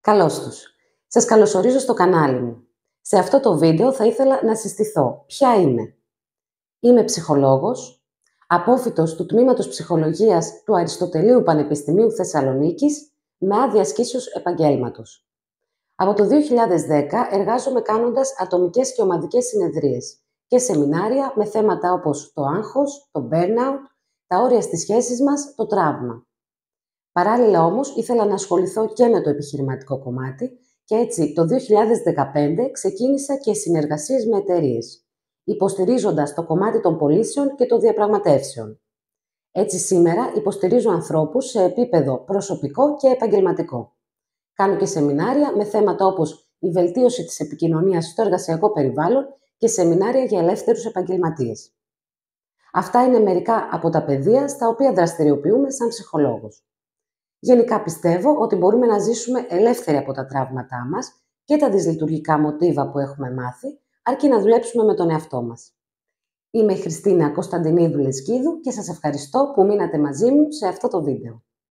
Καλώς τους. Σας καλωσορίζω στο κανάλι μου. Σε αυτό το βίντεο θα ήθελα να συστηθώ. Ποια είμαι? Είμαι ψυχολόγος, απόφοιτος του Τμήματος Ψυχολογίας του Αριστοτελείου Πανεπιστημίου Θεσσαλονίκης με άδεια ασκήσεως επαγγέλματος. Από το 2010 εργάζομαι κάνοντας ατομικές και ομαδικές συνεδρίες και σεμινάρια με θέματα όπως το άγχος, το burnout, τα όρια στις σχέσεις μας, το τραύμα. Παράλληλα όμως ήθελα να ασχοληθώ και με το επιχειρηματικό κομμάτι και έτσι το 2015 ξεκίνησα και συνεργασίες με εταιρείες, υποστηρίζοντας το κομμάτι των πωλήσεων και των διαπραγματεύσεων. Έτσι σήμερα υποστηρίζω ανθρώπους σε επίπεδο προσωπικό και επαγγελματικό. Κάνω και σεμινάρια με θέματα όπως η βελτίωση της επικοινωνίας στο εργασιακό περιβάλλον και σεμινάρια για ελεύθερους επαγγελματίες. Αυτά είναι μερικά από τα πεδία στα οποία δραστηριοποιούμε σαν ψυχολόγος. Γενικά πιστεύω ότι μπορούμε να ζήσουμε ελεύθεροι από τα τραύματά μας και τα δυσλειτουργικά μοτίβα που έχουμε μάθει, αρκεί να δουλέψουμε με τον εαυτό μας. Είμαι η Χριστίνα Κωνσταντινίδου Λεσκίδου και σας ευχαριστώ που μείνατε μαζί μου σε αυτό το βίντεο.